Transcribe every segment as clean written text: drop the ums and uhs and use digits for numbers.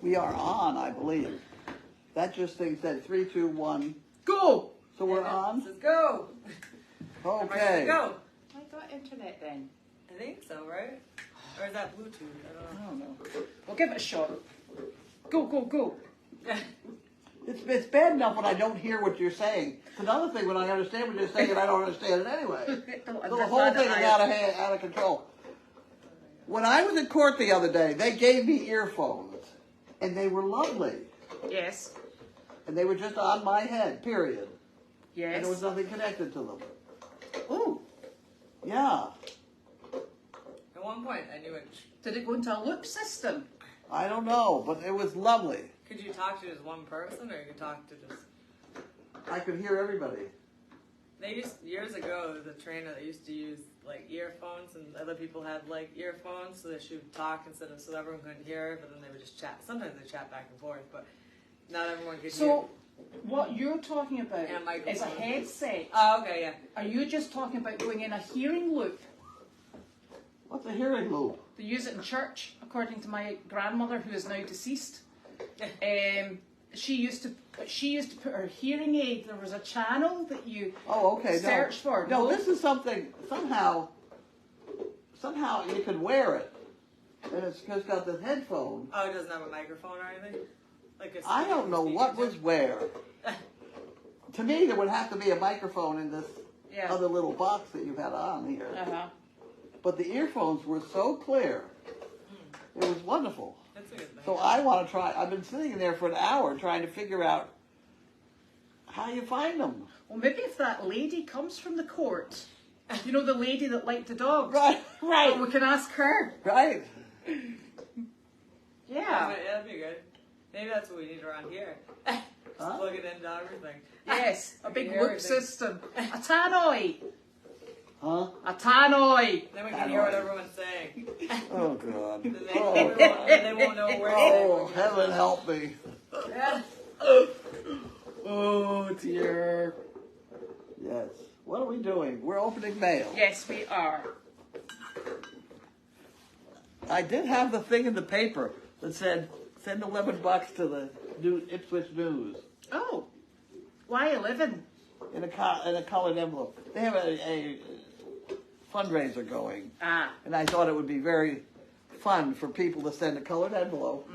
We are on, I believe. That just thing said 3, 2, 1. Go! So we're on? Let's go. Okay. Go. I got internet then. I think so, right? Or is that Bluetooth? I don't know. We'll give it a shot. Go, go, go. It's bad enough when I don't hear what you're saying. It's another thing when I understand what you're saying and I don't understand it anyway. So the whole thing is out of control. When I was in court the other day, they gave me earphones. And they were lovely. Yes. And they were just on my head, period. Yes. And there was nothing connected to them. Oh. Yeah. At one point, I knew it. Did it go into a loop system? I don't know, but it was lovely. Could you talk to just one person, or you could talk to just? I could hear everybody. They used years ago. The trainer that used to use like earphones, and other people had like earphones, so that she would talk instead of so everyone couldn't hear her. But then they would just chat. Sometimes they chat back and forth, but not everyone could hear. So, what you're talking about And a microphone. is a headset. Oh, okay, yeah. Are you just talking about going in a hearing loop? What's a hearing loop? They use it in church, according to my grandmother, who is now deceased. She used to put her hearing aid. There was a channel that you search for. No, this is something somehow you can wear it, and it's got this headphone. Oh, it doesn't have a microphone or anything. Like a I don't know what was where. To me, there would have to be a microphone in this other little box that you had on here. Uh-huh. But the earphones were so clear. It was wonderful. That's a good thing. So I want to try. I've been sitting in there for an hour trying to figure out how you find them. Well, maybe if that lady comes from the court, you know, the lady that liked the dogs. Right. Well, we can ask her. Right. Yeah. That'd be good. Maybe that's what we need around here. Just plug it into everything. Yes, a big Hear loop everything. system. A tannoy. Huh? A tannoy. Then we can hear what everyone's saying. Oh, God. Then Oh, they won't know where they oh were. heaven help me. Oh, dear. Yes. What are we doing? We're opening mail. Yes, we are. I did have the thing in the paper that said, send $11 to the new Ipswich News Oh, why 11? in a colored envelope. They have a fundraiser going, Ah, and I thought it would be very fun for people to send a colored envelope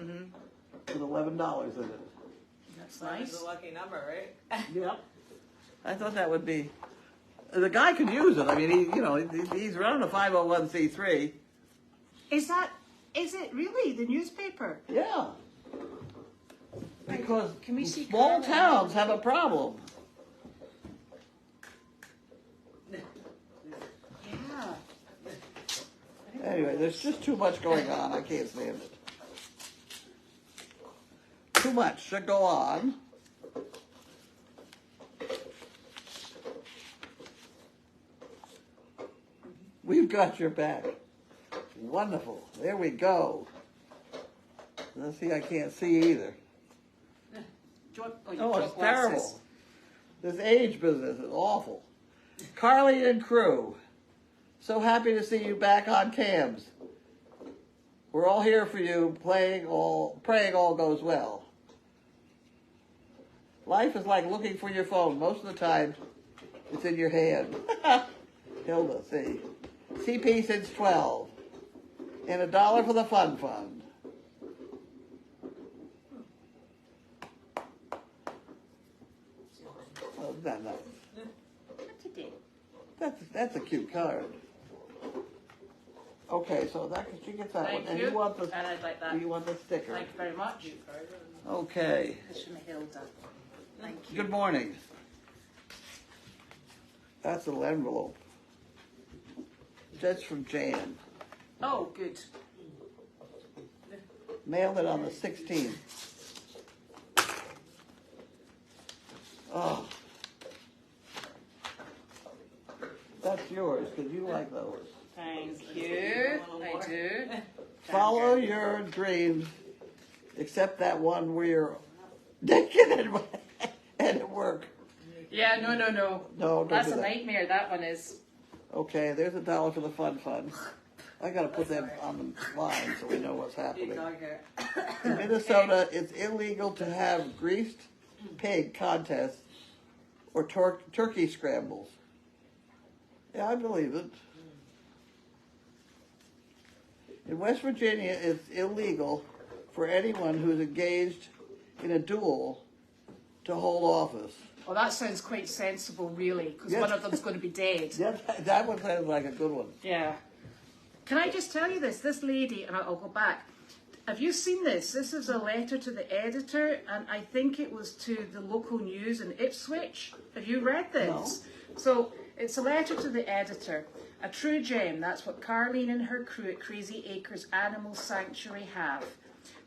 with $11 in it. that's It's nice. a lucky number, right? Yep. I thought that would be. The guy could use it. I mean, he's running a 501c3. Is it really the newspaper? Yeah. Because Can we see small Carlene? towns have a problem. Yeah. Anyway, there's just too much going on. I can't stand it. Too much should go on. We've got your back. Wonderful. There we go. Let's see, I can't see either. Oh, it's terrible. This age business is awful. Carlene and crew, so happy to see you back on cams. We're all here for you, praying all goes well. Life is like looking for your phone. Most of the time, it's in your hand. Hilda, see. CP since 12. And $1 for the fun fund. Oh, isn't that nice? That's a cute card. Okay, so she gets that Thank one. And you. you want the And I'd like that. you want the sticker. Thank you very much. Okay. This from Hilda. Thank you. Good morning. That's a little envelope. That's from Jan. Oh, good. Mailed it on the 16th. Oh. That's yours, because you like those. Thank you. I do. Follow your dreams, except that one where you're naked and at work. Yeah, no. No, don't That's do a that. nightmare, that one is. Okay, there's $1 for the fun fund. I got to put them on the line so we know what's happening. Dog hair. In Minnesota, it's illegal to have greased pig contests or turkey scrambles. Yeah, I believe it. In West Virginia, it's illegal for anyone who's engaged in a duel to hold office. Well, that sounds quite sensible, really, because Yes. one of them's going to be dead. Yeah, that one sounds like a good one. Yeah. Can I just tell you this? This lady, and I'll go back. Have you seen this? This is a letter to the editor, and I think it was to the local news in Ipswich. Have you read this? No. So it's a letter to the editor. A true gem. That's what Carlene and her crew at Crazy Acres Animal Sanctuary have.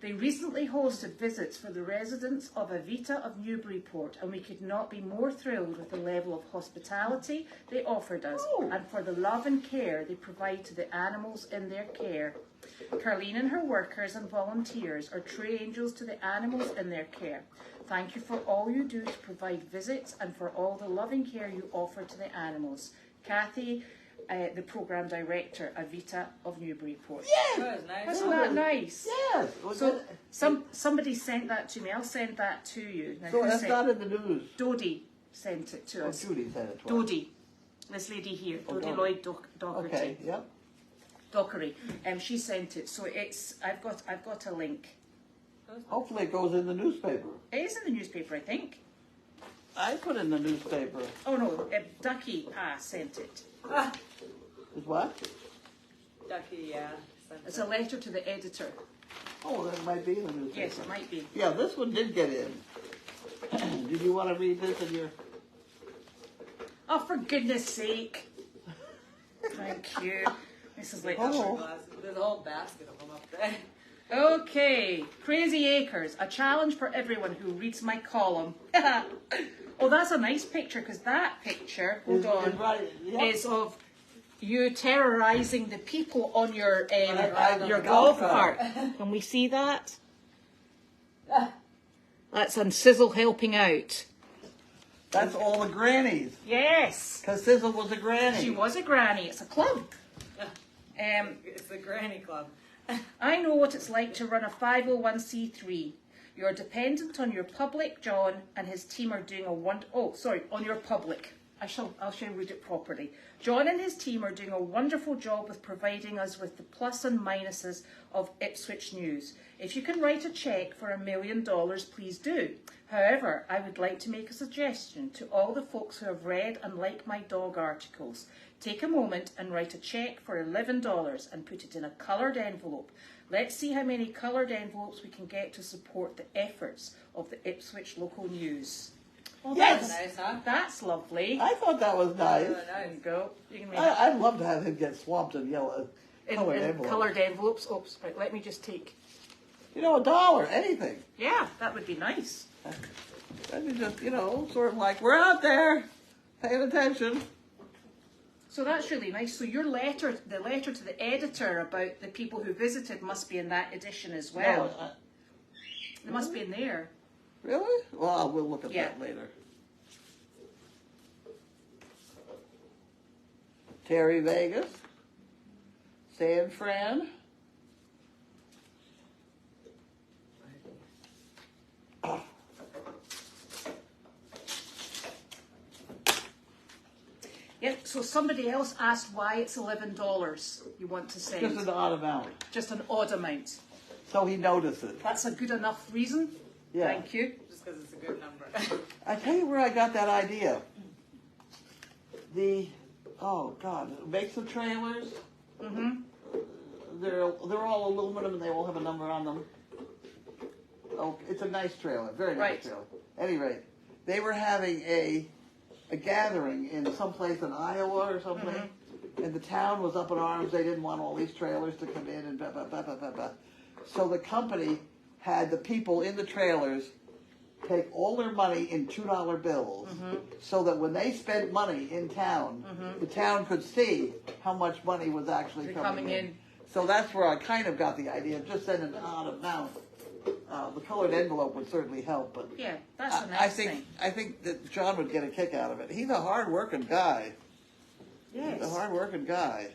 They recently hosted visits for the residents of Avita of Newburyport, and we could not be more thrilled with the level of hospitality they offered us and for the love and care they provide to the animals in their care. Carlene and her workers and volunteers are true angels to the animals in their care. Thank you for all you do to provide visits and for all the loving care you offer to the animals. Kathy, the program director, Avita of Newburyport. Yes! Nice. Isn't that nice? Yes! So somebody sent that to me. I'll send that to you. Now, So that's not in the news. Dodie sent it to us. Judy sent it to us. Dodie, this lady here, Dodie Lloyd Doherty. Okay, yep. Dockery. She sent it. So it's I've got a link. Hopefully it goes in the newspaper. It is in the newspaper, I think. I put in the newspaper. Oh no, Ducky sent it. Is what? Ducky, yeah. It's a letter to the editor. Oh, that might be in the newspaper. Yes, it might be. Yeah, this one did get in. Did you want to read this in your... Oh, for goodness sake. Thank you. This is like... Oh. There's a whole basket of them up there. Okay, Crazy Acres, a challenge for everyone who reads my column. Oh, that's a nice picture, because that picture, hold on, is of you terrorising the people on your golf cart. Can we see that? That's on Sizzle helping out. That's all the grannies. Yes. Because Sizzle was a granny. She was a granny. It's a club. It's the granny club. I know what it's like to run a 501c3. You're dependent on your public. John and his team are doing on your public. I shall read it properly. John and his team are doing a wonderful job with providing us with the plus and minuses of Ipswich News. If you can write a cheque for $1 million, please do. However, I would like to make a suggestion to all the folks who have read and like my dog articles. Take a moment and write a cheque for $11 and put it in a coloured envelope. Let's see how many coloured envelopes we can get to support the efforts of the Ipswich local news. Oh, yes! Nice, huh? That's lovely. I thought that was nice. There you go. You can make I'd love to have him get swamped in yellow coloured envelopes. Coloured envelopes. Oops, right, let me just take... $1, anything. Yeah, that would be nice. That'd be just, sort of like, we're out there, paying attention. So that's really nice. So your letter, the letter to the editor about the people who visited must be in that edition as well. No, It must be in there. Really? Well, we'll look at that later. Terry Vegas. San Fran. Yep, so somebody else asked why it's $11 you want to send. Just an odd amount. Just an odd amount. So he noticed it. That's a good enough reason. Yeah. Thank you. Just because it's a good number. I tell you where I got that idea. Make some trailers. Mm-hmm. They're all aluminum and they all have a number on them. Oh, it's a nice trailer, very nice trailer. At any rate, they were having a gathering in someplace in Iowa or something, and the town was up in arms. They didn't want all these trailers to come in and blah, blah, blah, blah, blah, blah. So the company had the people in the trailers take all their money in $2 bills so that when they spent money in town, the town could see how much money was actually coming in. So that's where I kind of got the idea of just sending an odd amount. The colored envelope would certainly help, but yeah, that's a nice thing. I think that John would get a kick out of it. He's a hard-working guy. Yes. He's a hard-working guy.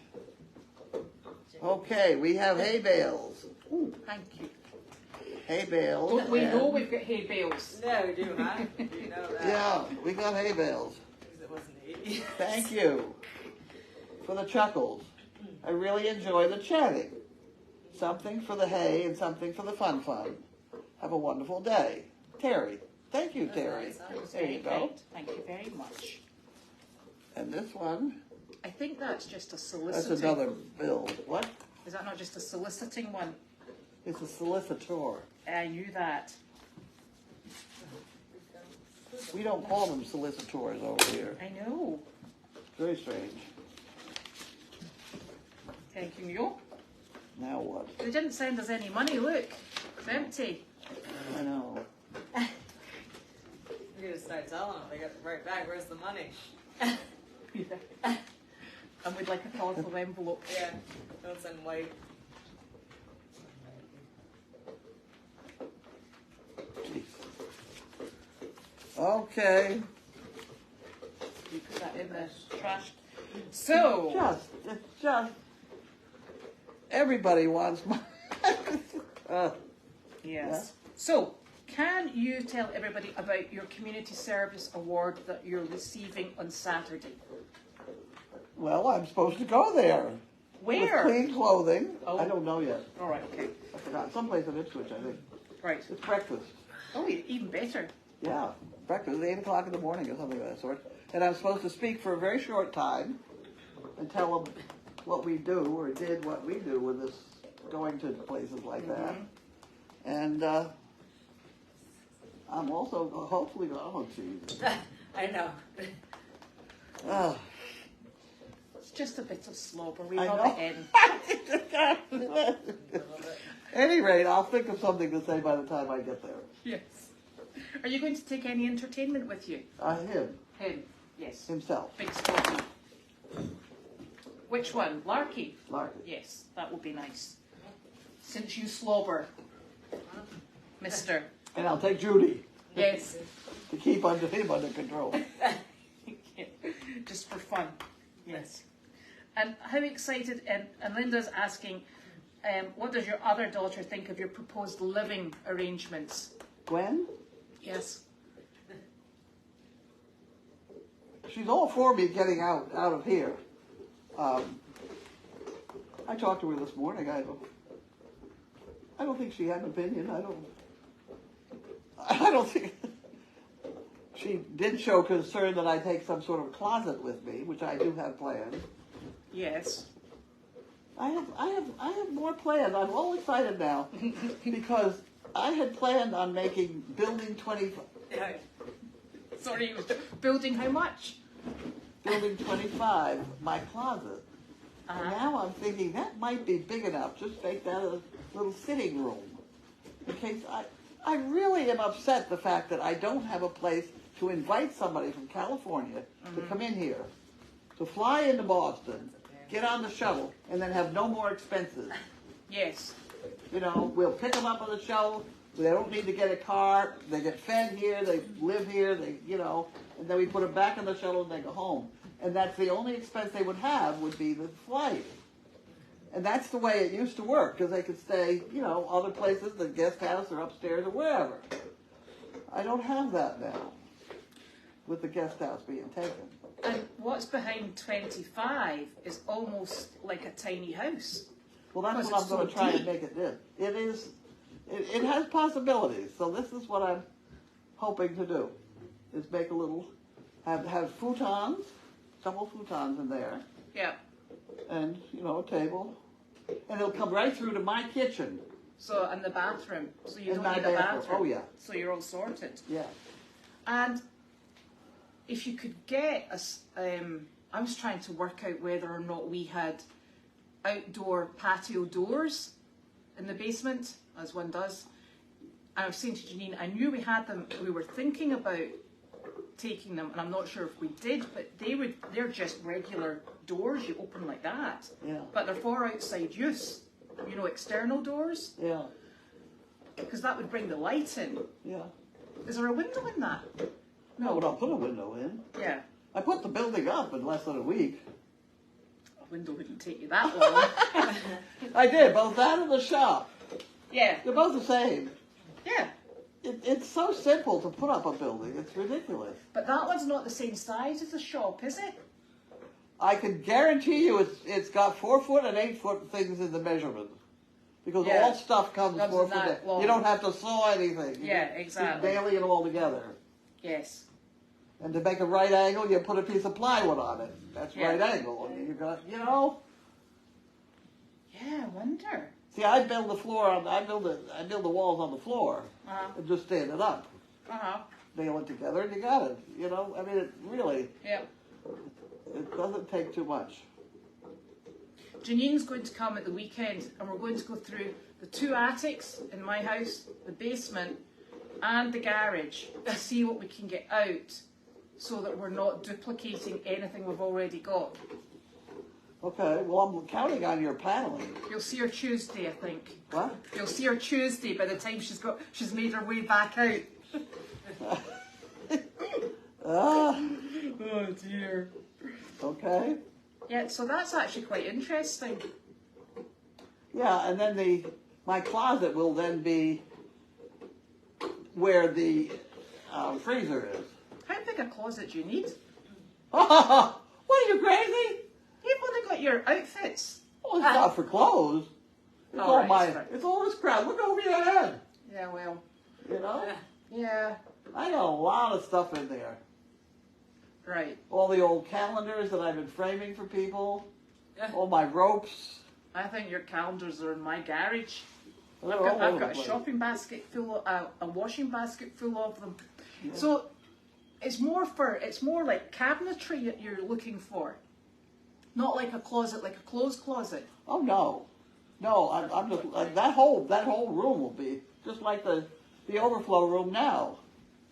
Okay, we have hay bales. Oh, thank you. Hay bales. Don't we know and- we've got hay bales? Yeah, we do, huh? You know that. Yeah, we got hay bales. Because it wasn't the 80s. Thank you for the chuckles. I really enjoy the chatting. Something for the hay and something for the fun. Have a wonderful day. Terry. Thank you, Terry. That's nice, huh? There you go. Kind. Thank you very much. And this one, I think that's just a that's soliciting. another bill. What? Is that not just a soliciting one? It's a solicitor. I knew that. We don't call them solicitors over here. I know. Very strange. Thank you. Now what? They didn't send us any money, look. It's empty. I know. We're gonna start telling them. They got it right back. Where's the money? And we'd like a colourful envelope. Yeah. Don't send white. Jeez. Okay. You put that in the trash. So, It's just, everybody wants money. yes. So, can you tell everybody about your community service award that you're receiving on Saturday? Well, I'm supposed to go there. Where? With clean clothing. Oh. I don't know yet. All right, okay. I forgot. Someplace in Ipswich, I think. Right. It's breakfast. Oh, even better. Yeah, breakfast, 8 o'clock in the morning or something of that sort. And I'm supposed to speak for a very short time and tell them what we do or did what we do with this, going to places like that. And I'm also hopefully going, oh geez. I know. Oh, It's just a bit of slobber. We I rub know. it in. Any rate, I'll think of something to say by the time I get there. Yes. Are you going to take any entertainment with you? Him, Him. Yes. himself, Big Scotty. Which one? Larky? Larkin. Yes, that would be nice. Since you slobber, mister. And I'll take Judy Yes. to keep him under control. Just for fun. Yes. And how excited, and Linda's asking, what does your other daughter think of your proposed living arrangements? Gwen? Yes. She's all for me getting out of here. I talked to her this morning. I don't think she had an opinion. I don't think she did show concern that I take some sort of closet with me, which I do have planned. Yes. I have more plans. I'm all excited now because I had planned on making building 25. Yeah. Sorry, it was building how much? Building 25, my closet. And Uh-huh. now I'm thinking that might be big enough. Just make that a little sitting room. In case I really am upset the fact that I don't have a place to invite somebody from California to come in here, to fly into Boston, get on the shuttle, and then have no more expenses. Yes. You know, we'll pick them up on the shuttle. They don't need to get a car. They get fed here. They live here. And then we put them back on the shuttle and they go home. And that's the only expense they would have would be the flight. And that's the way it used to work because they could stay, other places, the guest house or upstairs or wherever. I don't have that now with the guest house being taken. And what's behind 25 is almost like a tiny house. Well, that's Because what I'm it's going so to try deep. and make it do. It has possibilities. So this is what I'm hoping to do, is make a little, have futons, couple futons in there, Yeah. and, a table. And it'll come right through to my kitchen. So, and the bathroom. So you And don't my need a bathroom. bathroom. Oh, yeah. So you're all sorted. Yeah. And if you could get us, I was trying to work out whether or not we had outdoor patio doors in the basement, as one does. And I was saying to Janine, I knew we had them. We were thinking about taking them, and I'm not sure if we did, but they're just regular doors you open like that. Yeah. But they're for outside use, external doors, Yeah. because that would bring the light in. Yeah. Is there a window in that? No, but I'll put a window in. Yeah. I put the building up in less than a week. window wouldn't take you that long. I did, both that and the shop. Yeah. They're both the same. Yeah. It's so simple to put up a building. It's ridiculous. But that one's not the same size as the shop, is it? I can guarantee you it's got 4 foot and 8 foot things in the measurement. Because Yeah. all stuff comes Comes 4 in foot. that long. You don't have to saw anything. You Yeah, just exactly. nailing it all together. Yes. And to make a right angle, you put a piece of plywood on it. That's Yeah. right angle. And you got, you know. Yeah, I wonder. See, I build the floor on. I build the walls on the floor Uh-huh. and just stand it up, Uh-huh. nail it together, and you got it. You know, I mean, it really, Yep. it doesn't take too much. Janine's going to come at the weekend and we're going to go through the 2 attics in my house, the basement and the garage to see what we can get out so that we're not duplicating anything we've already got. Okay, well, I'm counting on your paneling. You'll see her Tuesday, I think. What? You'll see her Tuesday by the time she's made her way back out. Oh dear. Okay. Yeah, so that's actually quite interesting. Yeah, and then my closet will then be where the freezer is. How big a closet do you need? What are you crazy? You've only got your outfits. Well, it's not for clothes. It's Oh, all right, my. it's fine. It's all this crap. Look over your head. Yeah, well, You know. yeah, I got a lot of stuff in there. right. All the old calendars that I've been framing for people. All my ropes. I think your calendars are in my garage. They're I've all over got the a place. shopping basket full, a washing basket full of them. Yeah. So it's more like cabinetry that you're looking for, not like a closet, like a closed closet. Oh no, no! I'm just that whole room will be just like the overflow room now.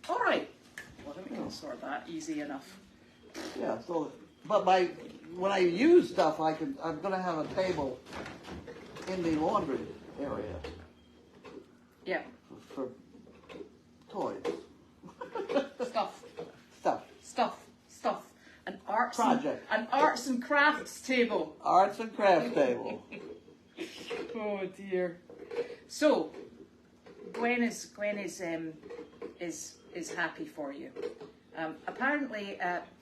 All right. Well, then we can sort that easy enough. Yeah. So, but when I use stuff, I'm gonna have a table in the laundry area Yeah. for toys. Stuff. An arts Project. And crafts table. Arts and crafts table. Oh dear. So, Gwen is happy for you. Apparently,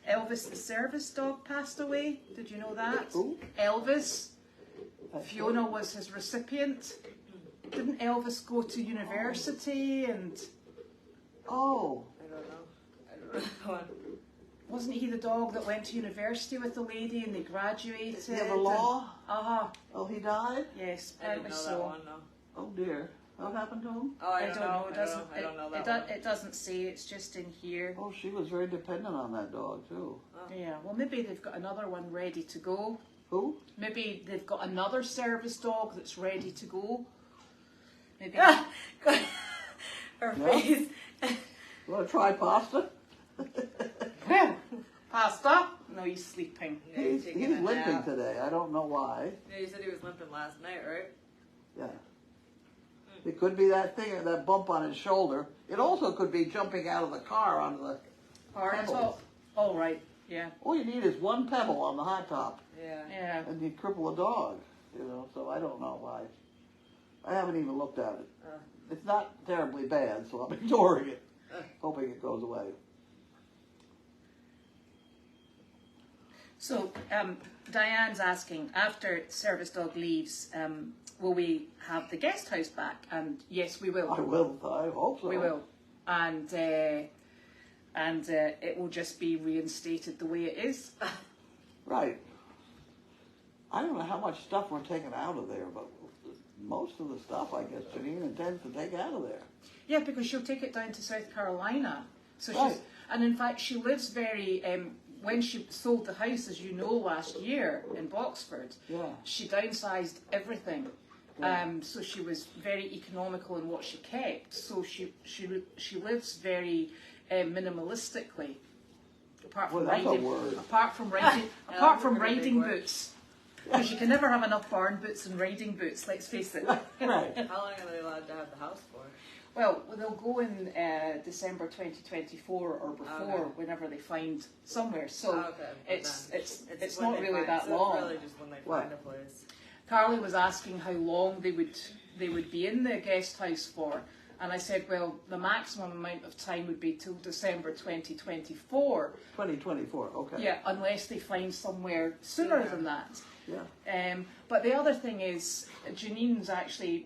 Elvis the service dog passed away. Did you know that? Who? Elvis. Fiona was his recipient. Didn't Elvis go to university and Oh. I don't know. wasn't he the dog that went to university with the lady and they graduated? Did he have a law? Uh-huh. Oh, he died? Yes, I didn't apparently know so. that one, no. Oh dear. What happened to him? Oh, I don't know. It doesn't. I don't know that one. It doesn't say. It's just in here. Oh, she was very dependent on that dog too. Yeah. Well, maybe they've got another one ready to go. Who? Maybe they've got another service dog that's ready to go. Maybe. Her No? face. You want to try pasta? Pasta? No, he's sleeping. Yeah, He's taking a limping nap. today. I don't know why. Yeah, you said he was limping last night, right? Yeah. It could be that thing, that bump on his shoulder. It also could be jumping out of the car onto the Hard pebbles. top. All right. Yeah. All you need is one pebble on the hot top, Yeah. Yeah. and you cripple a dog. You know, so I don't know why. I haven't even looked at it. It's not terribly bad, so I'm ignoring it, hoping it goes away. So, Diane's asking, after service dog leaves, will we have the guest house back? And yes, we will. I will. I hope so. We will. And it will just be reinstated the way it is. Right. I don't know how much stuff we're taking out of there, but most of the stuff, I guess, Janine intends to take out of there. Yeah, because she'll take it down to South Carolina. So Right. she's, and in fact, she lives very. When she sold the house, as you know, last year in Boxford, Yeah. she downsized everything. Yeah. So she was very economical in what she kept. So she lives very minimalistically. Apart from Well, that's a riding, word. apart from riding, Yeah, apart that's from a pretty big riding word. boots. Because you can never have enough barn boots and riding boots. Let's face it. Right. How long are they allowed to have the house for? Well, they'll go in December 2024 or before, whenever they find somewhere. So it's not really that long. It's really just when they find a place. Carly was asking how long they would be in the guest house for, and I said, well, the maximum amount of time would be till December 2024. 2024, okay. Yeah, unless they find somewhere sooner than that. Yeah. But the other thing is, Janine's actually,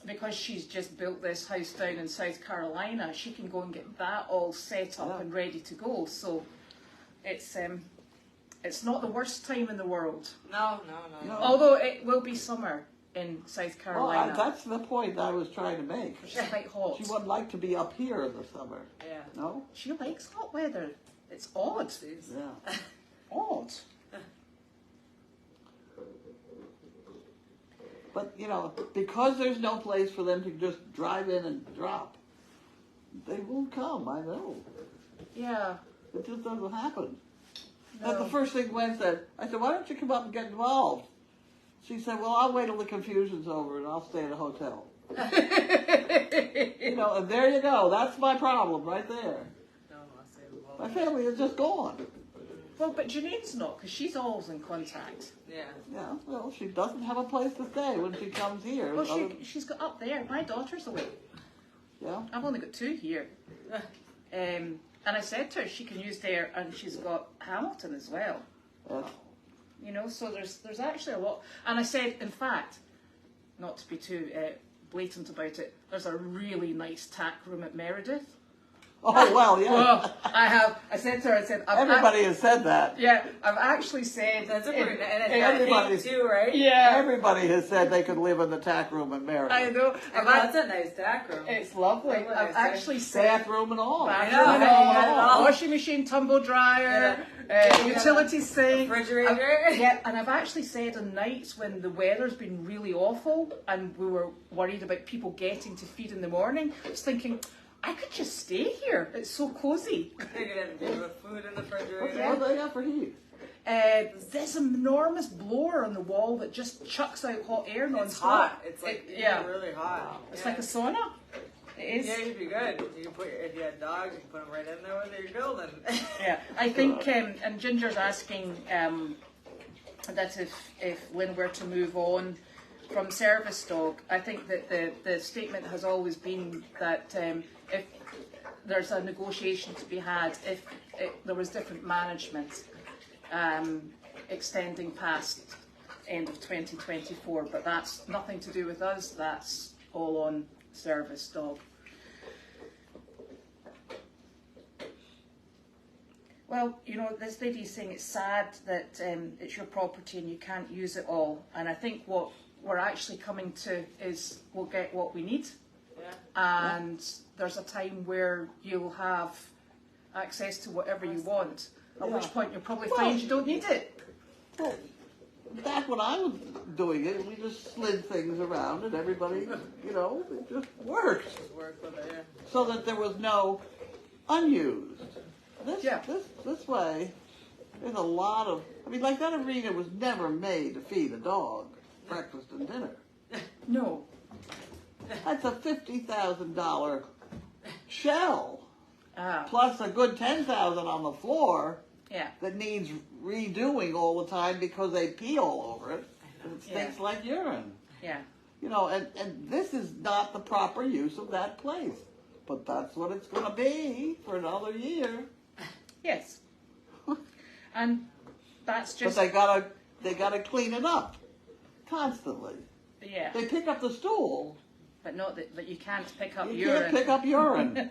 because she's just built this house down in South Carolina, she can go and get that all set up and ready to go. So it's not the worst time in the world. No. Although it will be summer in South Carolina. Well, that's the point I was trying to make. It's quite hot. She wouldn't like to be up here in the summer. Yeah. No? She likes hot weather. It's odd. Yeah. Odd. But, you know, because there's no place for them to just drive in and drop, they won't come, I know. Yeah. It just doesn't happen. No. That's the first thing Gwen said. I said, why don't you come up and get involved? She said, well, I'll wait till the confusion's over and I'll stay at a hotel. You know, and there you go. That's my problem right there. No, I'll stay involved. My family is just gone. Well, but Janine's not, because she's always in contact. Yeah. Yeah, well, she doesn't have a place to stay when she comes here. Well, she's got up there. My daughter's away. Yeah. I've only got 2 here. And I said to her she can use there, and she's got Hamilton as well. Yes. You know, so there's actually a lot. And I said, in fact, not to be too blatant about it, there's a really nice tack room at Meredith. Oh, well, yeah. Well, I said to her, Everybody has said that. Yeah, I've actually said... That's a pretty and everybody's too, right? Yeah. Everybody has said they could live in the tack room in Meredith. I know. That's a nice tack room. It's lovely. I've actually said... Bathroom and all. Bathroom and all. Washing machine, tumble dryer, utility sink. Refrigerator. And I've actually said on nights when the weather's been really awful and we were worried about people getting to feed in the morning, I was thinking, I could just stay here. It's so cozy. They could have food in the refrigerator. What do they got for heat? There's an enormous blower on the wall that just chucks out hot air non-stop. It's hot. It's like really hot. It's like a sauna. It is. Yeah, you'd be good. You can if you had dogs, you can put them right in there when you're building. Yeah, I think, and Ginger's asking that if Lynn were to move on from service dog, I think that the statement has always been that if there's a negotiation to be had, if there was different management extending past end of 2024, but that's nothing to do with us, that's all on service dog. Well, you know, this lady's saying it's sad that it's your property and you can't use it all, and I think what we're actually coming to is we'll get what we need, and there's a time where you'll have access to whatever you want, at which point you'll probably find you don't need it. Well, back when I was doing it, we just slid things around and everybody, you know, it just worked. So that there was no unused. This way, there's a lot of, I mean, like that arena was never made to feed a dog breakfast and dinner. No. That's a $50,000 shell, plus a good $10,000 on the floor that needs redoing all the time because they pee all over it and it stinks like urine. Yeah. You know, and this is not the proper use of that place, but that's what it's going to be for another year. Yes. And that's just. But they gotta clean it up constantly. Yeah. They pick up the stool. But not that you can't pick up You urine. can't pick up urine.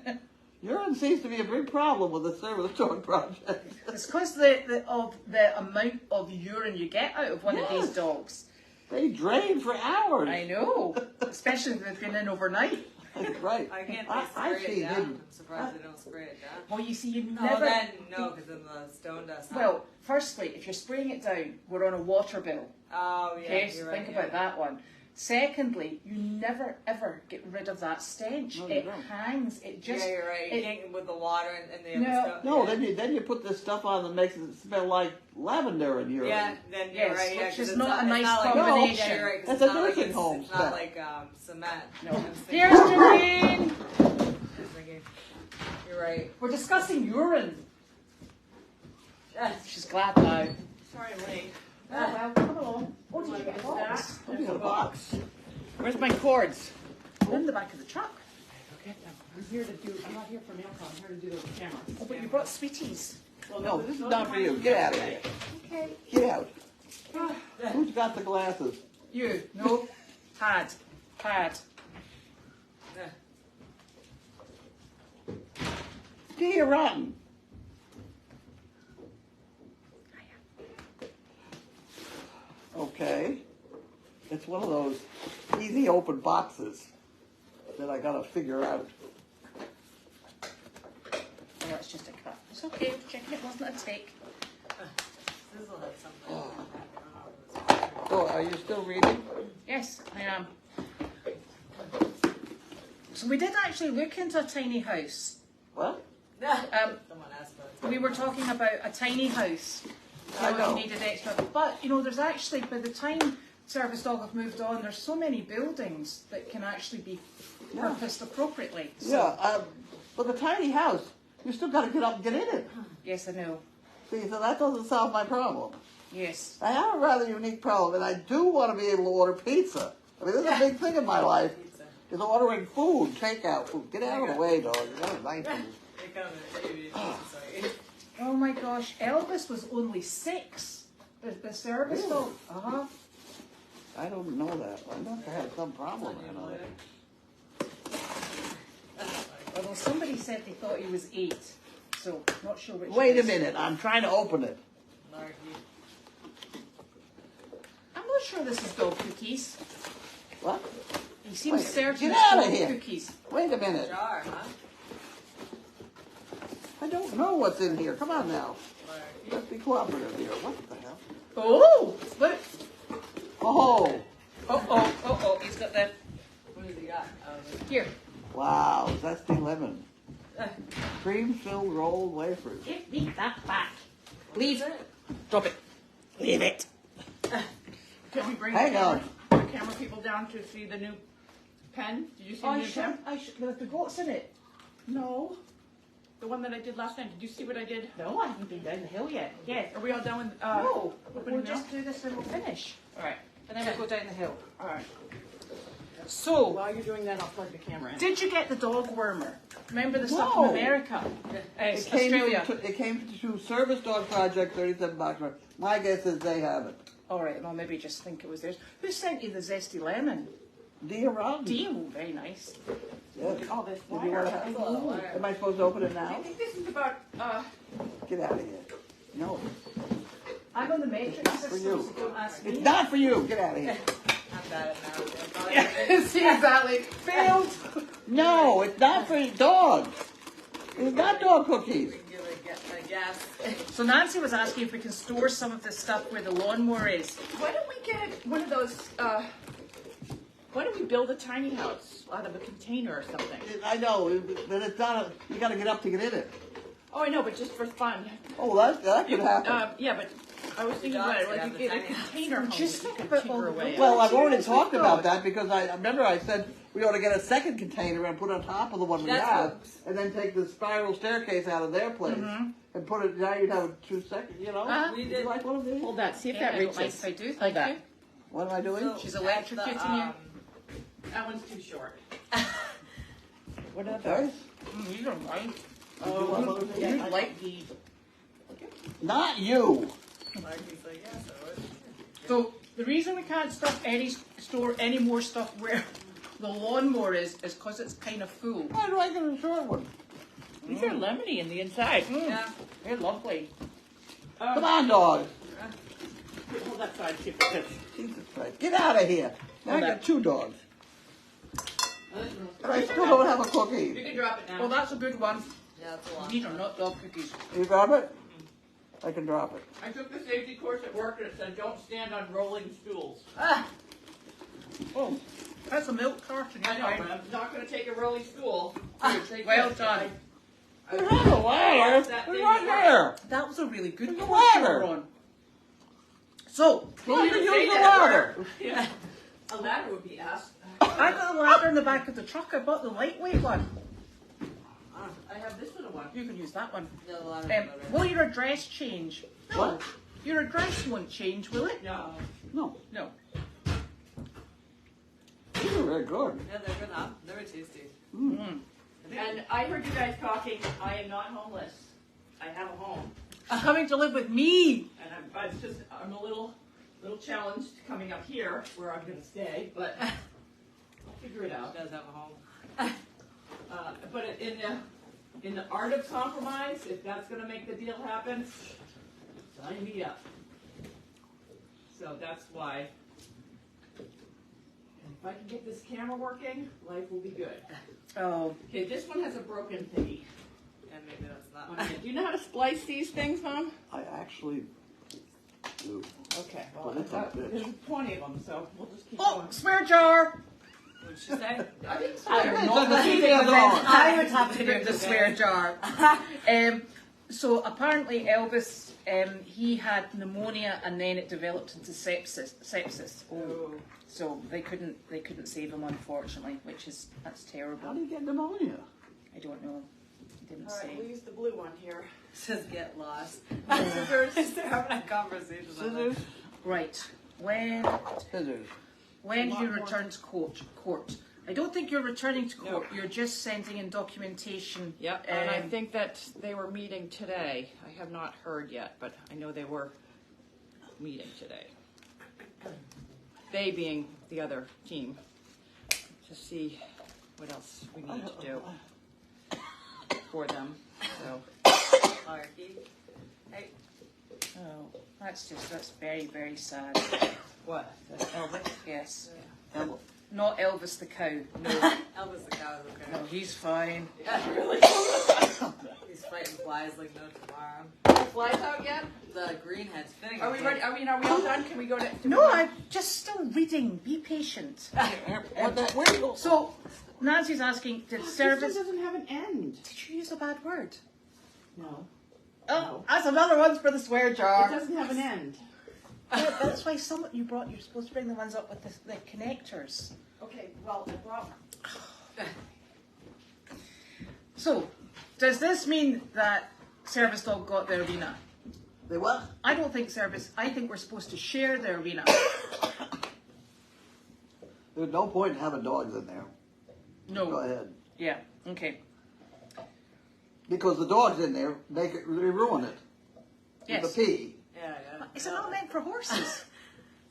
Urine seems to be a big problem with the service dog project. It's because the amount of urine you get out of one of these dogs. They drain for hours. I know, especially if they've been in overnight. Right. I can't spray it down. I'm surprised they don't spray it down. Well, you see, you No, never. no, because then the stone dust. Well, firstly, if you're spraying it down, we're on a water bill. Oh yeah. Okay, so you're right, think about that one. Secondly, you never ever get rid of that stench. No, you It don't. hangs. It just. Yeah, you're right. You can't with the water and the No. other stuff. No, yeah. then you put this stuff on that makes it smell like lavender in your. Yeah, then you're Yes, right. Yeah, which 'cause is it's not a it's nice like, combination. Yeah, you're right. 'Cause That's it's a not like nursing home It's smell. not like cement. No. I'm thinking- Here's Janine. I'm thinking, you're right. We're discussing urine. Yes. She's glad now. Sorry, I'm late. Oh, well, come along. Oh, did you get a box? Oh, you got a box. Where's my cords? In the back of the truck. Okay, I'm here to do. I'm not here for mail call. I'm here to do the camera. Oh, but you brought sweeties. Well, No, this is those not are for mine. you. Get out of here. Okay. Get out. Who's got the glasses? You. No. Had. Dear rotten. Okay. It's one of those easy open boxes that I gotta figure out. Oh, it's just a cut. It's okay. Checking it wasn't a take. Sizzle had something. Oh. I don't know. So, are you still reading? Yes, I am. So we did actually look into a tiny house. What? Someone asked about it. We were talking about a tiny house. I know. You needed extra. But, you know, there's actually, by the time service dog have moved on, there's so many buildings that can actually be Yeah. purposed appropriately. So, Yeah, but the tiny house, you still gotta get up and get in it. yes, I know. See, so that doesn't solve my problem. Yes. I have a rather unique problem, and I do want to be able to order pizza. I mean, this is a big thing in my life, Pizza. is ordering food, takeout food. Get out of the way, dog. You got a knife in you. They come and give you sorry. Oh my gosh, Elvis was only 6. The service Really? dog. Uh-huh. I don't know that. I must have had some problem. I know that. Although somebody said they thought he was 8. So, not sure which. Wait it a is. minute, I'm trying to open it. Larky. I'm not sure this is dog cookies. What? He seems Wait, certain get it's out of dog here. cookies. Wait a minute. Jar, huh? I don't know what's in here. Come on now. Larky. Let's be cooperative here. What the hell? Oh! Look! Oh! Oh, he's got the... What has he got? Here. Wow, zesty lemon. Cream-filled rolled wafers. Give me that back. Leave Leave. Drop it. Leave it. Can we bring Hang the camera people down to see the new pen? Did you see the new pen? I should. There's what's in it? No. The one that I did last time. Did you see what I did? No, I haven't been down the hill yet. Yeah. Are we all done with? No. opening We'll now? just do this and we'll finish. All right. And then we'll go down the hill. All right. So, While you're doing that, I'll plug the camera in. did you get the dog wormer? Remember the stuff No. from America? It came, Australia. it came to Service Dog Project, 37 box. My guess is they have it. All right, well, maybe just think it was theirs. Who sent you the zesty lemon? Dear Ron. Deal. Very nice. Yes. All this Did you want to have it? Am I supposed to open it I now? think this is about. Get out of here. No. I'm on the matrix For system, you. so don't ask me. It's not for you. Get out of here. I'm bad at now. See, exactly. Failed. No, it's not for dogs. It's not dog cookies. We can give it a guess. So Nancy was asking if we can store some of this stuff where the lawnmower is. Why don't we get one of those? Why don't we build a tiny house out of a container or something? I know, but it's not a, you got to get up to get in it. Oh, I know, but just for fun. Oh, that could happen. Yeah, but I was thinking about it. Like you get a container home Just that you think can about tinker all the away. wood. Well, I've already Yes, talked we've about got. that because I remember I said we ought to get a second container and put it on top of the one we That's have, what- and then take the spiral staircase out of their place and put it. Now you'd have a 2 second. You know, Uh-huh. We Would did. you like one of these? Hold that. See if Yeah, that I don't mind reaches. if I do. Hold Thank that. you. What am I doing? She's at electrocuting you. That one's too short. What are Okay. You don't mind. Oh, yeah, yeah, I like the. Not you. Larky's like, yes, I would. So the reason we can't store any more stuff where the lawnmower is because it's kind of full. Why do I get a short one? These are lemony in the inside. Yeah. They're lovely. Come on, dog. Hold that side, see if it fits. Jesus Christ. Get out of here. Now I Hold got that. 2 dogs. And I still don't have a You cookie. can drop it now. Well, that's a good one. Yeah, that's a lot. These are not dog cookies. You grab it? I can drop it. I took the safety course at work and it said don't stand on rolling stools. Ah, Oh, that's a milk carton. I know, but I'm not gonna take a rolling stool. Well done. There's a ladder. That It's thing right is- there. That was a really good There's a course you ladder. were on. So, Well, you didn't use say the that ladder. Yeah. A ladder would be asked. I got a ladder in the back of the truck. I bought the lightweight one. I have this little one. You can use that one. Yeah, the ladder. Will your address change? What? Your address won't change, will it? No. No. No. These are very good. Yeah, they're good, huh? They're very tasty. Mm. And I heard you guys talking. I am not homeless. I have a home, Coming to live with me. and I'm a little challenged coming up here where I'm gonna stay, but I'll figure it out. He does have a home. But in the art of compromise, if that's gonna make the deal happen, sign me up. So that's why. And if I can get this camera working, life will be good. Oh. Okay, this one has a broken thingy. And maybe that's not. on it. Do you know how to splice these things, Mom? I actually do. Okay, well, Well, that's not good. there's plenty of them, so we'll just keep Oh, going. swear jar. What did she say? I didn't I swear. don't Not know. the heating event. I would have to Okay. do the swear jar. So apparently Elvis, he had pneumonia and then it developed into sepsis. Oh. So they couldn't save him, unfortunately, that's How terrible. do you get pneumonia? I don't know. He didn't All right, say. we'll use the blue one here. Says get lost. Scissors. They're having a conversation. Scissors? Right. When Scissors. do you return to court? I don't think you're returning to court. You're just sending in documentation. Yep, and I think that they were meeting today. I have not heard yet, but I know they were meeting today. They being the other team, to see what else we need to do for them. So, Hierarchy. Hey. Oh, that's very, very sad. what? Elvis? Yes. Emma. Not Elvis the cow. No, Elvis the cow is okay. no, he's fine. Yeah, really? He's fighting flies like no tomorrow. The flies out yet? The green head's spinning. Are we ready? Are we all done? Can we go to? No, I'm just still reading. Be patient. Where do you go? So, Nancy's asking, did This service... one doesn't have an end. Did you use a bad word? No, Oh, that's another one for the swear it jar. doesn't have an end. Yeah, that's why you're supposed to bring the ones up with the connectors. Okay, well, I brought. So, does this mean that Service Dog got the arena? They what? I don't think I think we're supposed to share the arena. There's no point in having dogs in there. Go No. ahead. Yeah, okay. Because the dogs in there, they ruin it. Yes. With the pee. Yeah, yeah. Is it not meant for horses?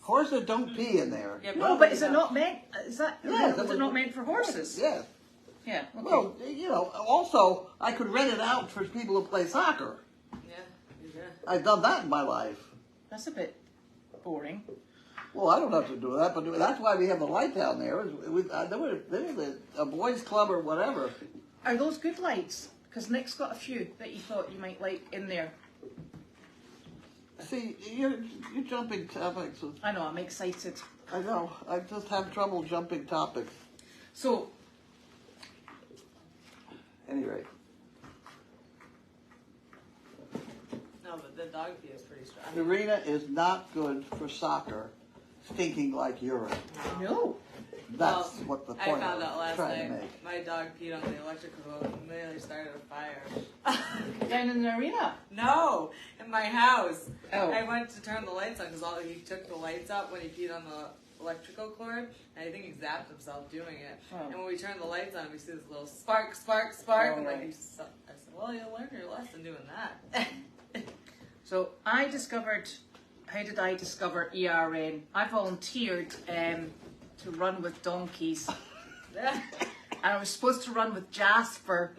Horses don't pee in there. Yeah, No, but is it not meant, is that Yeah, not meant for horses? Yes. Yeah, okay. Well, you know, also, I could rent it out for people to play soccer. Yeah, yeah. I've done that in my life. That's a bit boring. Well, I don't have to do that, but that's why we have the light down there. There was a boys' club or whatever. Are those good lights? Because Nick's got a few that you thought you might like in there. See, you're jumping topics. I know, I'm excited. I know. I just have trouble jumping topics. So, Anyway, No, but the dog pee is pretty strong. the arena is not good for soccer, stinking like urine. no. That's what the I point found I out was last trying to night. make. My dog peed on the electrical cord and nearly started a fire. Down in the arena. No, in my house. Oh. I went to turn the lights on because he took the lights out when he peed on the electrical cord, and I think he zapped himself doing it. Oh. And when we turned the lights on, we see this little spark, spark, spark. Oh, and right. I said, well, you'll learn your lesson doing that. So, how did I discover ERN? I volunteered to run with donkeys. And I was supposed to run with Jasper.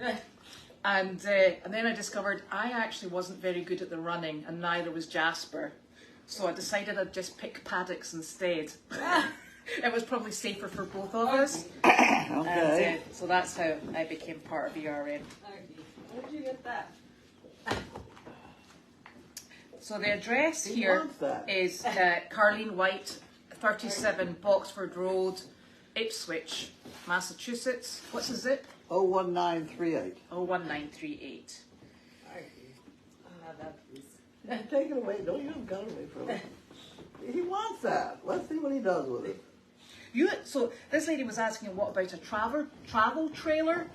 And then I discovered I actually wasn't very good at the running, and neither was Jasper. So I decided I'd just pick paddocks instead. It was probably safer for both of us. Okay. And, so that's how I became part of ERN. Where did you get that? So the address Who here wants that? is Carlene White, 37 Boxford Road, Ipswich, Massachusetts. What's the zip? 01938. 01938. Have that, please. Take it away. No, you haven't got it away from him. He wants that. Let's see what he does with it. So this lady was asking what about a travel trailer?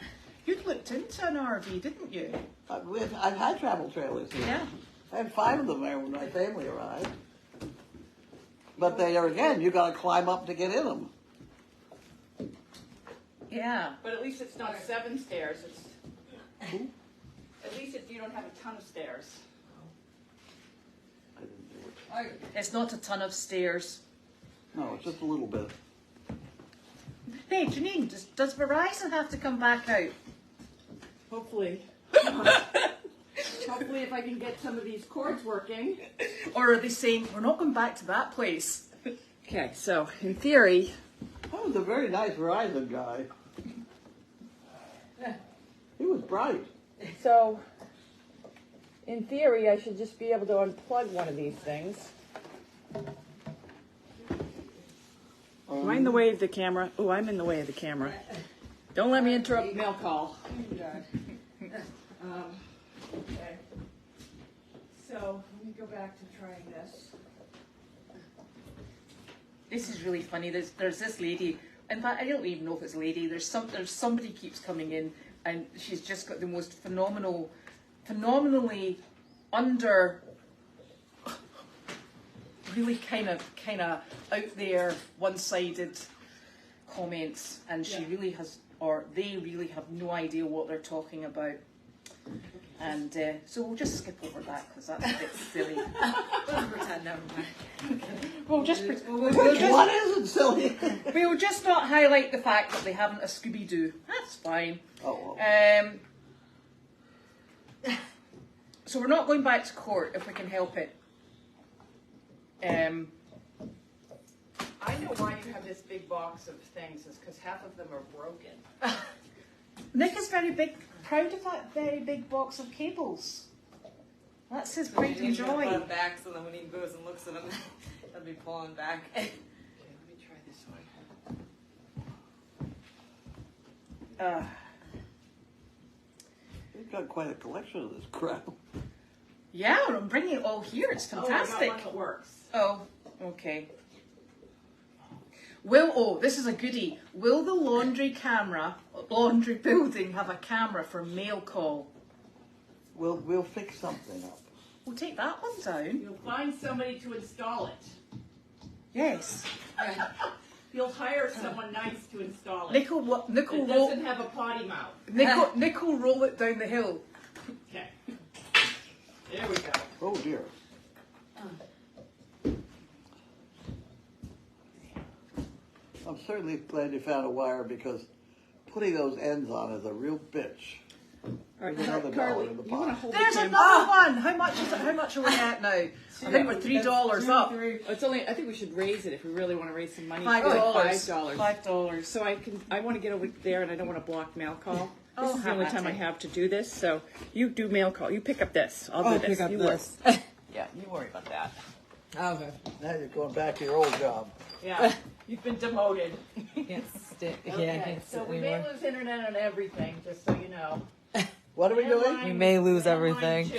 You'd looked into an RV, didn't you? I've had travel trailers here. Yeah. I had 5 of them there when my family arrived. But they are, again, you got to climb up to get in them. Yeah. But at least it's not 7 stairs. At least you don't have a ton of stairs. I didn't do it. It's not a ton of stairs. No, it's just a little bit. Hey, Janine, does Verizon have to come back out? Hopefully. Hopefully if I can get some of these cords working. Or are they saying, we're not going back to that place? Okay, so in theory... That was a very nice Verizon guy. He was bright. So, in theory, I should just be able to unplug one of these things. Am I in the way of the camera? Oh, I'm in the way of the camera. Don't let me interrupt the mail call. Okay. So, let me go back to trying this. This is really funny. There's this lady. In fact, I don't even know if it's a lady. There's somebody keeps coming in, and she's just got the most phenomenally under, really kind of out there, one-sided comments, and she really has, or they really have no idea what they're talking about. And so we'll just skip over that because that's a bit silly. We'll pretend, never mind. We'll just What isn't silly? we'll just not highlight the fact that they haven't a Scooby-Doo. That's fine. Oh, So we're not going back to court if we can help it. I know why you have this big box of things, is because half of them are broken. Nick is proud of that very big box of cables. That's his pride and Put joy. them back so then when he goes and looks at them, they'll be pulling back. Okay, let me try this one. He's got quite a collection of this crap. Yeah, I'm bringing it all here. It's fantastic. Oh, I got one that works. Oh, okay. This is a goodie. Will the laundry building have a camera for mail call? We'll fix something up. We'll take that one down. You'll find somebody to install it. Yes. You'll hire someone nice to install it. Nick will It roll. doesn't have a potty mouth. Nick will roll it down the hill. Okay. There we go. Oh dear. I'm certainly glad you found a wire because putting those ends on is a real bitch. All There's another dollar in the pot. There's another one. How much is it? How much are we at now? I think we're $3 up. It's only. I think we should raise it if we really want to raise some money. $5. $5. $5. So I want to get over there, and I don't want to block mail call. Oh, This is the only time I Hattie. have to do this. So you do mail call. You pick up this. I'll do this. pick up you this. Worry. Yeah, you worry about that. Okay. Now you're going back to your old job. Yeah, you've been demoted. Can't stay. Yeah, I Okay, can't so sit we may anymore. lose internet on everything, just so you know. What are we doing? Landline- We may lose landline everything. 2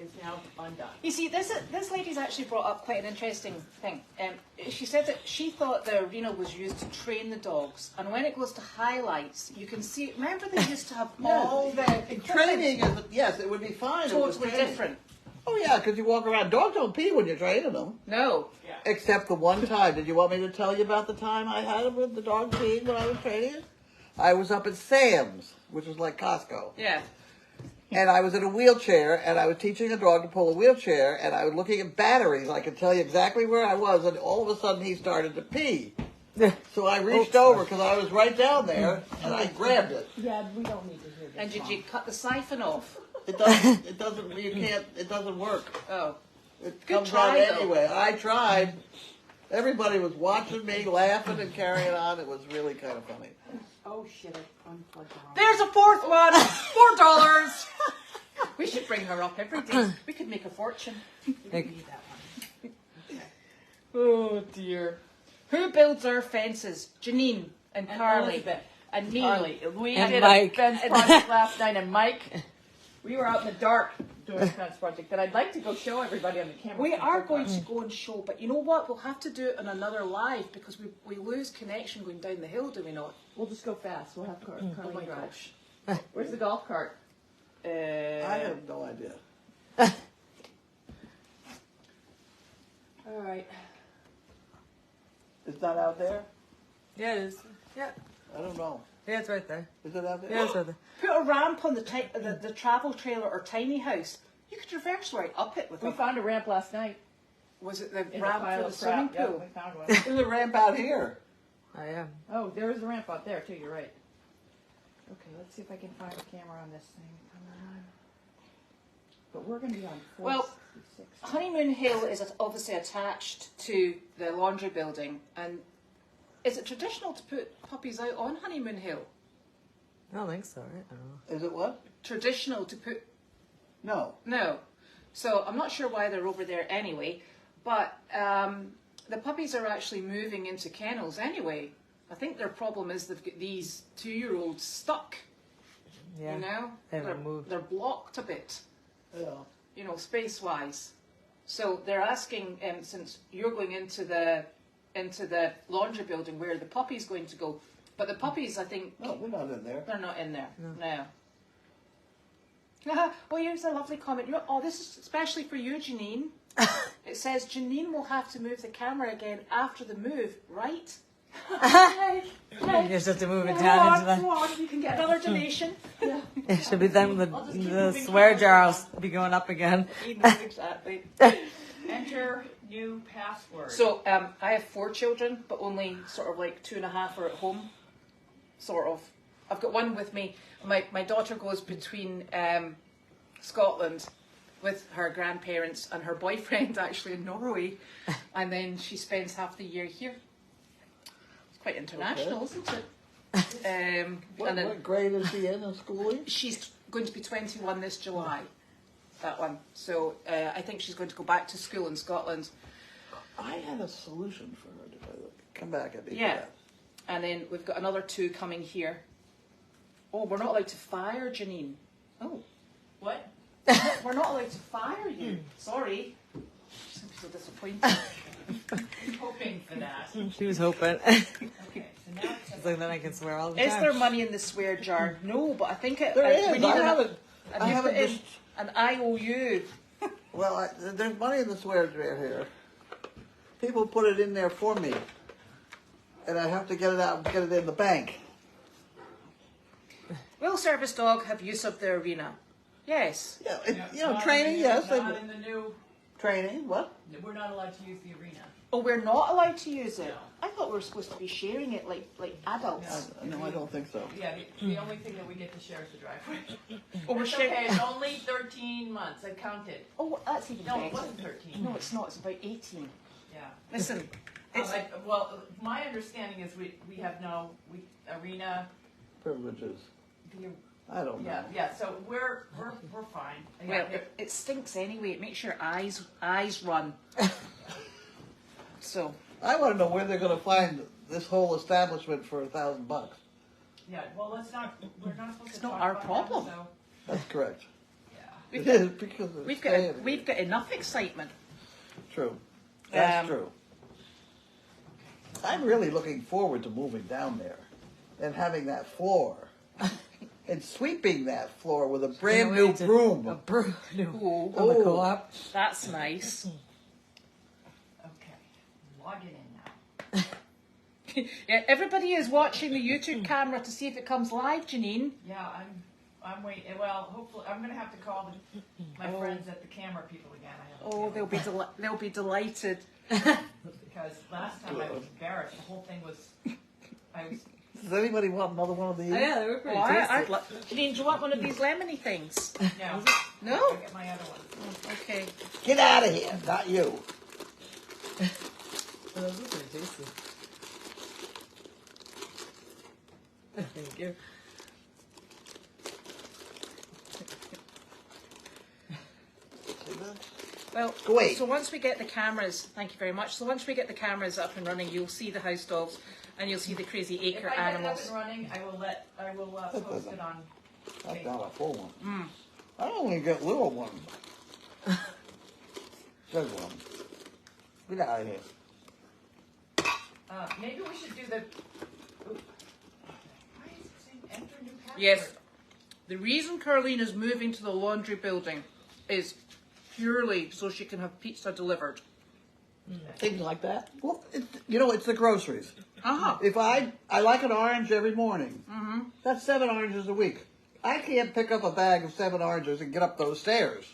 is now undone. You see, this lady's actually brought up quite an interesting thing. She said that she thought the arena was used to train the dogs, and when it goes to highlights, you can see. Remember, they used to have all the equipment. Training is, yes, it would be fine. if it was Totally training. different. Oh yeah, because you walk around. Dogs don't pee when you're training them. No. Yeah. Except the one time. Did you want me to tell you about the time I had with the dog peeing when I was training it? I was up at Sam's, which was like Costco. Yeah. And I was in a wheelchair, and I was teaching a dog to pull a wheelchair, and I was looking at batteries. I could tell you exactly where I was, and all of a sudden he started to pee. So I reached over, because I was right down there, and I grabbed it. Yeah, we don't need to hear this. And did you cut the siphon off? It doesn't work. Oh. It Good comes try, out though. anyway. I tried. Everybody was watching me, laughing and carrying on. It was really kind of funny. Oh shit! I unplugged the wrong. There's a fourth one. $4. We should bring her up every day. We could make a fortune. Like, Oh dear. Who builds our fences? Janine and Carly. Elizabeth. And me. Carly, we And did Mike. a fence project last night, and Mike, we were out in the dark doing a fence project that I'd like to go show everybody on the camera. We are going to go and show, but you know what? We'll have to do it on another live because we lose connection going down the hill, do we not? We'll just go fast. We'll have Carly Oh my drive. gosh. Where's the golf cart? I have no idea. All right. It's not out there? Yeah, it is. Yeah. I don't know. Yeah, it's right there. Is it out there? Yeah, it's right there. Put a ramp on the travel trailer or tiny house. You could reverse right up it with We a... found a ramp last night. Was it the In a ramp pile for the of swimming crap. pool? Yeah, we found one. There's a ramp out here. I am. Oh, there is a ramp out there too. You're right. Okay, let's see if I can find a camera on this thing. Come on. But we're going to be on 466. Well, Honeymoon Hill is obviously attached to the laundry building, and is it traditional to put puppies out on Honeymoon Hill? I don't think so, right? I don't know. Is it what? Traditional to put... No. No. So I'm not sure why they're over there anyway, but the puppies are actually moving into kennels anyway. I think their problem is they've got these 2-year-olds stuck, Yeah. you know? They haven't moved. They're blocked a bit, Yeah. you know, space-wise. So they're asking, since you're going into the laundry building, where the puppy's going to go. But the puppies, I think, No, we're not in there. they're not in there. No. Oh, here's a lovely comment. Oh, this is especially for you, Janine. It says Janine will have to move the camera again after the move, right? You just have to move it down into Go on, you can get another donation. It should be then the swear jar will be going up again. Exactly. Enter new password. So I have 4 children, but only sort of like 2.5 are at home. Sort of. I've got one with me. My daughter goes between Scotland with her grandparents and her boyfriend actually in Norway, and then she spends half the year here. It's quite international, isn't it? What grade is she in schooling? She's going to be 21 this July. That one. So I think she's going to go back to school in Scotland. I had a solution for her to come back at me. Yeah. And then we've got another 2 coming here. Oh, we're not allowed to fire Janine. Oh, What? we're not allowed to fire you. Sorry. I'm so disappointed. I'm hoping for that. She was hoping. Okay, so now She's like, then I can swear all the Is time. there money in the swear jar? No, but I think it. There is. We need I haven't in just... an IOU. Well, there's money in the swear jar here. People put it in there for me. And I have to get it out and get it in the bank. Will service dog have use of the arena? Yes. Yeah, not training, in the, yes. Not in the new. Training, what? We're not allowed to use the arena. Oh, we're not allowed to use it. No. I thought we were supposed to be sharing it like adults. No, I don't think so. Yeah, the only thing that we get to share is the driveway. Oh, we're It's sharing. okay, it's only 13 months. I counted. Oh, that's even No, better. it wasn't 13. No, it's not. It's about 18. Yeah. Listen, it's Well, my understanding is we have no arena. Privileges. The, I don't know. yeah. So we're fine. well, it stinks anyway. It makes your eyes run. So I want to know where they're going to find this whole establishment for $1,000. Yeah. Well, let's not. We're not supposed It's to not talk our about problem. That, so, That's correct. yeah. It is because it's we've got enough excitement. True. That's Um, true. I'm really looking forward to moving down there and having that floor and sweeping that floor with a brand new broom. A broom. Oh, From the co-op. that's nice. Okay. Logging in now. Yeah, everybody is watching the YouTube camera to see if it comes live, Janine. Yeah, I'm waiting. Well, hopefully, I'm gonna have to call my friends at the camera people again. I have a Oh, feeling. they'll be delighted. Because last time I was embarrassed. The whole thing was. I was. Does anybody want another one of these? Oh, yeah, they were Oh, pretty I'd tasty. Janine, do you want one of these lemony things? No. No. I'll get my other one. Okay. Get out of here, not you. Oh, those are pretty tasty. Thank you. See that? Well, Wait. so once we get the cameras, thank you very much. So once we get the cameras up and running, you'll see the house dogs, and you'll see the crazy If acre I get it up animals. and running, I will post it on. That's not a full one. I only get little ones. Big one. Get out of here. Maybe we should do the. Why is it saying enter new password? Yes. The reason Carlene is moving to the laundry building is purely so she can have pizza delivered. Things like that. Well, it's the groceries. Uh-huh. If I like an orange every morning, that's 7 oranges a week. I can't pick up a bag of 7 oranges and get up those stairs.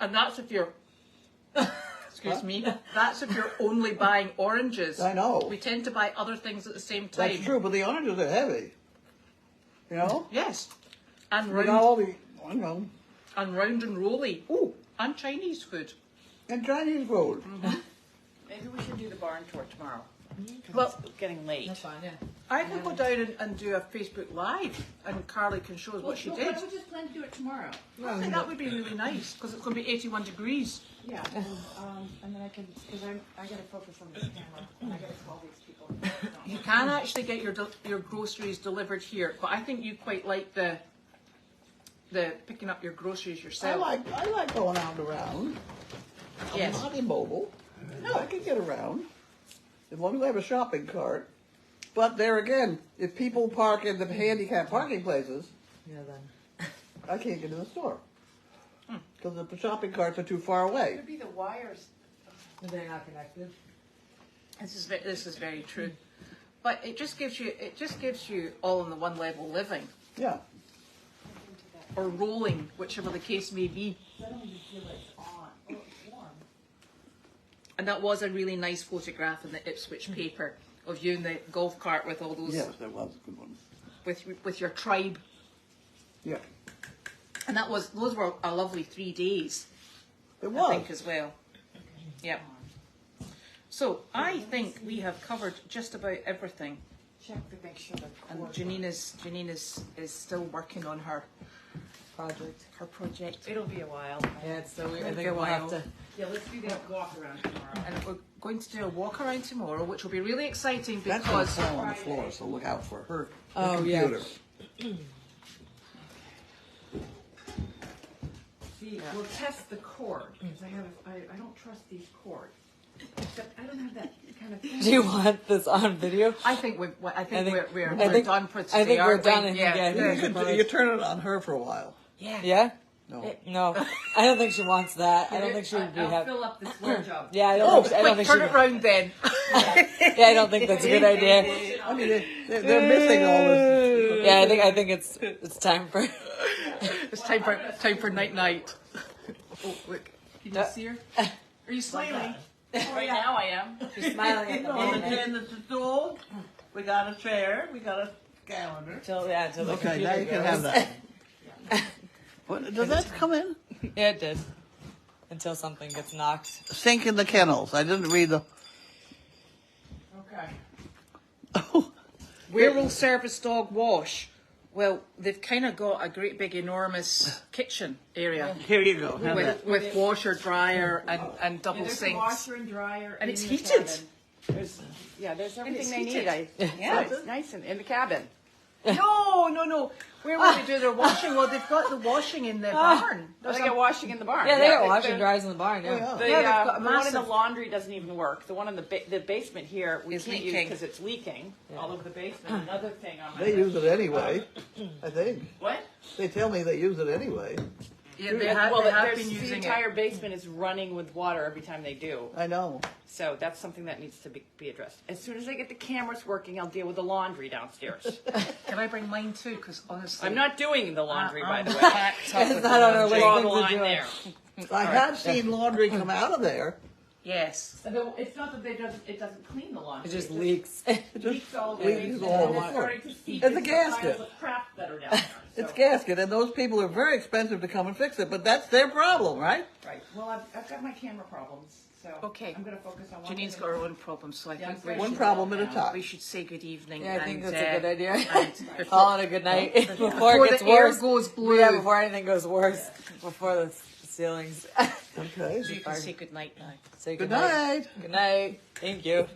And that's if you're, excuse me, that's if you're only buying oranges. I know. We tend to buy other things at the same time. That's true, but the oranges are heavy. You know? Yes. And We got round, all the, I know, and round and rolly. ooh, And Chinese food. and Chinese food. Maybe we should do the barn tour tomorrow. Well, It's getting late. That's fine, yeah. I can go down and do a Facebook Live, and Carly can show us what she did. Why don't we just plan to do it tomorrow? I think that would be really nice, because it's going to be 81 degrees. Yeah, and then I can, because I gotta focus on this camera, and I gotta call these people. You can actually get your groceries delivered here, but I think you quite like the picking up your groceries I yourself. like going out and around. Yes. I'm not immobile. No, I can get around. As long as I have a shopping cart. But there again, if people park in the handicapped parking places, Yeah, then. I can't get to the store. Because the shopping carts are too far away. Could be the wires. They're not connected. This is very true, but it just gives you all in the one level living Yeah. or rolling, whichever the case may be. I don't even feel it's on. Oh, it's warm. And that was a really nice photograph in the Ipswich paper of you in the golf cart with all those Yes, that was a good one. with your tribe. Yeah. And those were a lovely 3 days, It I was. think, as well. Yep. So I think we have covered just about everything. Check to make sure the And cord. Janine is still working on her project. It'll be a while. Yeah, it's so weird. I It'll be think a we'll have while. to. Yeah, let's do that walk around tomorrow. And we're going to do a walk around tomorrow, which will be really exciting That's going to because fall on the floor, so look out for her Oh, yeah. computer. See, we'll test the cord, because I don't trust these cords. Except I don't have that kind of thing. Do you want this on video? I think we're I think- we're done for today. I think we're aren't we? done, and Yeah. yeah, You could turn it on her for a while. Yeah? No. No. I don't think she wants that. I don't think she would be I'll happy. fill up this wedge up. Yeah, I don't Oh, think, I don't Quick, think turn she it round then. Yeah, I don't think that's a good idea. I mean, they're missing all this. Yeah, I think it's time for. It's time for night. Oh, look. Can you see her? Are you smiling? Right now I am. She's smiling at the moment. And the stool, we got a chair, we got a calendar. Until the Okay, now computer you can goes. have that. What, does that come in? Yeah, it did. Until something gets knocked. Sink in the kennels. I didn't read the. Okay. Where will service dog wash? Well, they've kind of got a great big enormous kitchen area Here you go. Have that. with washer, dryer, and double There's a sinks. washer and dryer. And in it's the heated. cabin. There's everything it's they heated. need. Yeah, it's nice in the cabin. No. Where will they do their washing? Well, they've got the washing in the barn. They got washing in the barn. Yeah, they got the- washing dryers in the barn. Yeah. yeah. The, Yeah, they've got a the one in the massive- laundry doesn't even work. The one in the basement here we Is can't use leaking. because it's leaking all over the basement. Another thing on my They use it anyway, I think. What? They tell me they use it anyway. Yeah, they have been the using entire it. basement is running with water every time they do. I know. So that's something that needs to be addressed. As soon as I get the cameras working, I'll deal with the laundry downstairs. Can I bring mine too? Because honestly, I'm not doing the laundry, by I'm the way. packed up It's with not on our laundry. list. Draw the things to line do. there. I have seen laundry come out of there. Yes. It's not that it doesn't clean the laundry. It just leaks. It just leaks all the leaks way. all And the it's way. starting to seep It's a into gasket. piles of crap that are down there. It's So- gasket, and those people are very expensive to come and fix it, but that's their problem, right? Right. Well, I've got my camera problems, so Okay. I'm going to focus on one Janine's thing got her own problems, so I Yeah, think I'm sorry. One problem at a time. we should say good evening. Yeah, I think and, that's a good idea. and Call it a good night before before it gets the air worse. goes blue. Yeah, before anything goes worse. Before the ceilings. Okay. So you can say good night now. Say Good night. Good night. Thank you.